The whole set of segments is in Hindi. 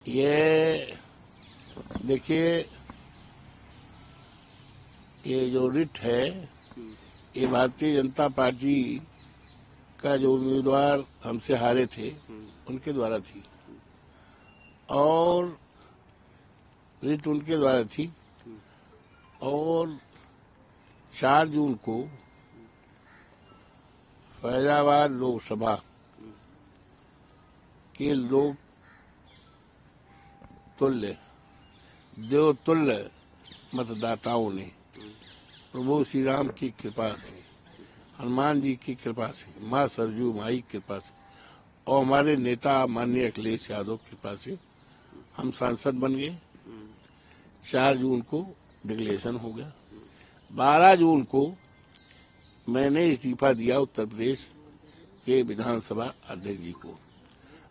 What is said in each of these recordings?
ये देखिए, ये जो रिट है, ये भारतीय जनता पार्टी का जो उम्मीदवार हमसे हारे थे उनके द्वारा थी और रिट उनके द्वारा थी। और 4 जून को फैजाबाद लोकसभा के लोक तुल्य देवतुल्य मतदाताओं ने प्रभु श्री राम की कृपा से, हनुमान जी की कृपा से, माँ सरजू माई की कृपा से और हमारे नेता माननीय अखिलेश यादव की कृपा से हम सांसद बन गए। 4 जून को डिक्लेरेशन हो गया। 12 जून को मैंने इस्तीफा दिया उत्तर प्रदेश के विधानसभा अध्यक्ष जी को।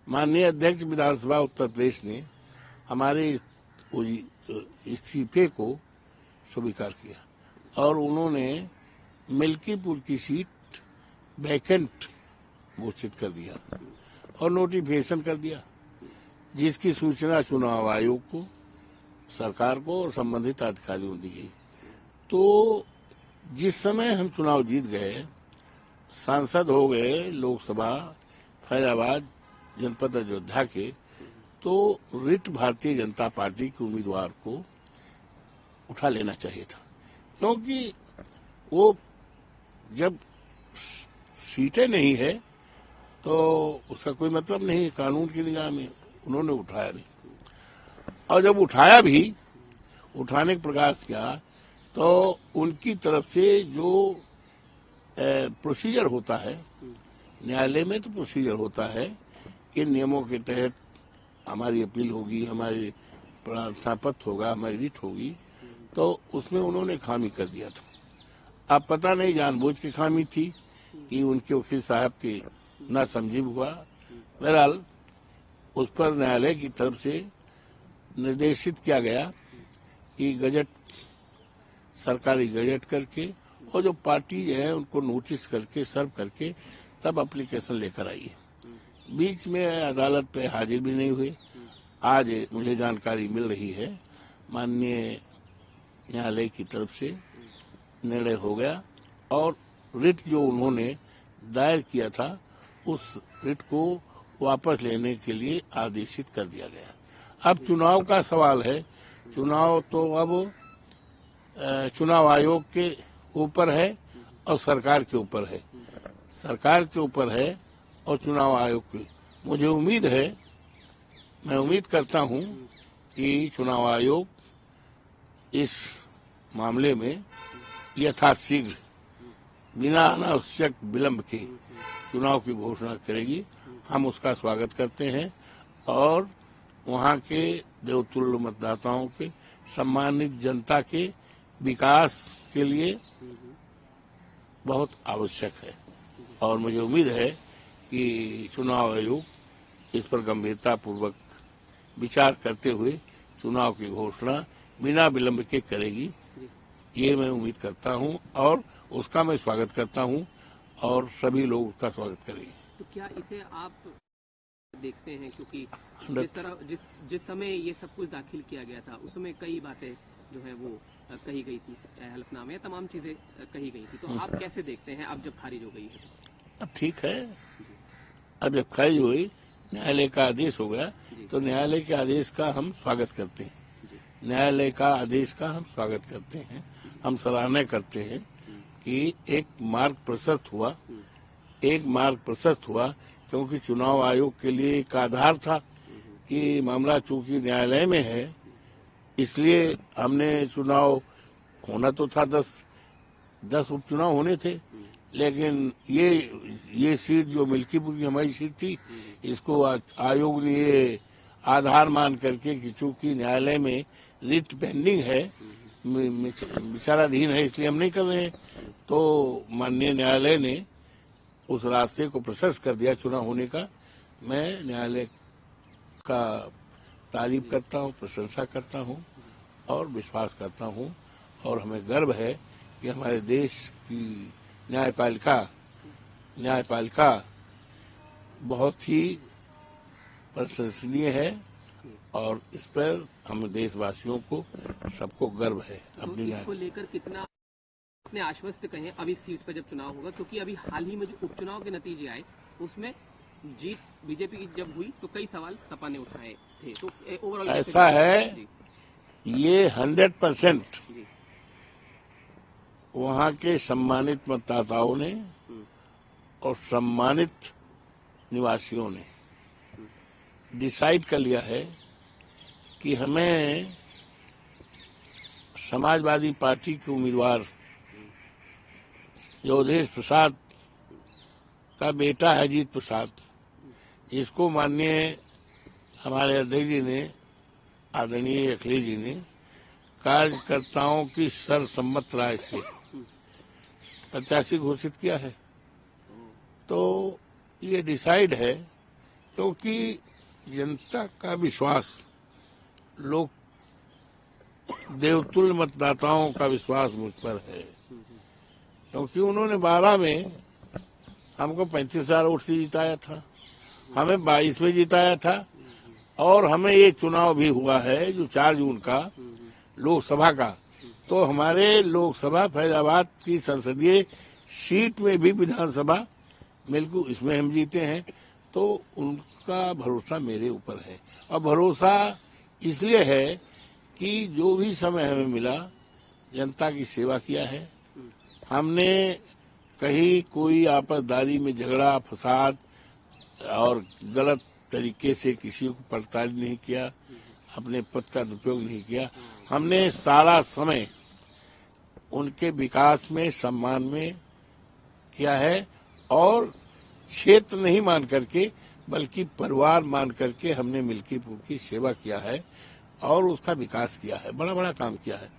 माननीय अध्यक्ष विधानसभा उत्तर प्रदेश ने हमारे इस्तीफे को स्वीकार किया और उन्होंने मिल्कीपुर की सीट वैकेंट घोषित कर दिया और नोटिफिकेशन कर दिया, जिसकी सूचना चुनाव आयोग को, सरकार को और संबंधित अधिकारियों को दी गई। तो जिस समय हम चुनाव जीत गए, सांसद हो गए लोकसभा फैजाबाद जनपद अयोध्या के, तो रिट भारतीय जनता पार्टी के उम्मीदवार को उठा लेना चाहिए था, क्योंकि वो जब सीटें नहीं है तो उसका कोई मतलब नहीं, कानून की निगाह में उन्होंने उठाया नहीं। और जब उठाया भी, उठाने का प्रयास किया, तो उनकी तरफ से जो प्रोसीजर होता है न्यायालय में, तो प्रोसीजर होता है कि नियमों के तहत हमारी अपील होगी, हमारी प्रार्थना पत्र होगा, हमारी रिट होगी, तो उसमें उन्होंने खामी कर दिया था। अब पता नहीं जानबूझ के खामी थी कि उनके वकील साहब के ना समझी हुआ। बहरहाल उस पर न्यायालय की तरफ से निर्देशित किया गया कि गजट, सरकारी गजट करके और जो पार्टी है उनको नोटिस करके, सर्व करके तब एप्लीकेशन लेकर आई है। बीच में अदालत पे हाजिर भी नहीं हुए। आज मुझे जानकारी मिल रही है माननीय न्यायालय की तरफ से निर्णय हो गया और रिट जो उन्होंने दायर किया था उस रिट को वापस लेने के लिए आदेशित कर दिया गया। अब चुनाव का सवाल है। चुनाव तो अब चुनाव आयोग के ऊपर है और सरकार के ऊपर है, सरकार के ऊपर है और चुनाव आयोग की। मुझे उम्मीद है, मैं उम्मीद करता हूं कि चुनाव आयोग इस मामले में यथाशीघ्र बिना अनावश्यक विलंब के चुनाव की घोषणा करेगी। हम उसका स्वागत करते हैं और वहां के देवतुल्य मतदाताओं के, सम्मानित जनता के विकास के लिए बहुत आवश्यक है और मुझे उम्मीद है कि चुनाव आयोग इस पर गंभीरता पूर्वक विचार करते हुए चुनाव की घोषणा बिना विलंब के करेगी। ये मैं उम्मीद करता हूं और उसका मैं स्वागत करता हूं और सभी लोग उसका स्वागत करेंगे। तो क्या इसे आप देखते हैं, क्योंकि जिस समय ये सब कुछ दाखिल किया गया था उस समय कई बातें जो है वो कही गई थी, हलफनामे, तमाम चीजें कही गई थी, तो आप कैसे देखते हैं अब जब खारिज हो गई है? अब ठीक है, अब जब खारिज हुई, न्यायालय का आदेश हो गया, तो न्यायालय के आदेश का हम स्वागत करते हैं। न्यायालय का आदेश का हम स्वागत करते हैं, हम सराहना करते हैं कि एक मार्ग प्रशस्त हुआ, एक मार्ग प्रशस्त हुआ, क्योंकि चुनाव आयोग के लिए एक आधार था कि मामला चूंकि न्यायालय में है, इसलिए हमने चुनाव होना तो था, 10 उपचुनाव होने थे, लेकिन ये सीट जो मिल्कीपुर की हमारी सीट थी, इसको आयोग ने ये आधार मान करके कि चूंकि न्यायालय में रिट पेंडिंग है, विचाराधीन है, इसलिए हम नहीं कर रहे हैं। तो माननीय न्यायालय ने उस रास्ते को प्रशस्त कर दिया चुनाव होने का। मैं न्यायालय का तारीफ करता हूँ, प्रशंसा करता हूँ और विश्वास करता हूँ और हमें गर्व है कि हमारे देश की न्यायपालिका बहुत ही प्रशंसनीय है और इस पर हम देशवासियों को सबको गर्व है तो अपनी इसको लेकर कितना अपने आश्वस्त कहें अभी सीट पर जब चुनाव होगा, क्योंकि अभी हाल ही में जो उपचुनाव के नतीजे आए उसमें जीत बीजेपी की जब हुई तो कई सवाल सपा ने उठाए थे, तो ओवरऑल ऐसा है, ये 100% जी वहाँ के सम्मानित मतदाताओं ने और सम्मानित निवासियों ने डिसाइड कर लिया है कि हमें समाजवादी पार्टी के उम्मीदवार जो अवधेश प्रसाद का बेटा है अजीत प्रसाद, इसको माननीय हमारे अध्यक्ष जी ने, आदरणीय अखिलेश जी ने कार्यकर्ताओं की सर्वसम्मत राय से प्रत्याशी घोषित किया है। तो ये डिसाइड है, क्योंकि जनता का विश्वास, लोग देवतुल्य मतदाताओं का विश्वास मुझ पर है, क्योंकि उन्होंने 12 में हमको 35,000 वोट से जिताया था, हमें 22 में जिताया था, और हमें ये चुनाव भी हुआ है जो 4 जून का लोकसभा का, तो हमारे लोकसभा फैजाबाद की संसदीय सीट में भी विधानसभा बिल्कुल इसमें हम जीते हैं। तो उनका भरोसा मेरे ऊपर है, और भरोसा इसलिए है कि जो भी समय हमें मिला जनता की सेवा किया है। हमने कहीं कोई आपसदारी में झगड़ा फसाद और गलत तरीके से किसी को प्रताड़ित नहीं किया, अपने पद का दुरुपयोग नहीं किया। हमने सारा समय उनके विकास में, सम्मान में किया है, और क्षेत्र नहीं मान करके बल्कि परिवार मान करके हमने मिल्की की सेवा किया है और उसका विकास किया है, बड़ा बड़ा काम किया है।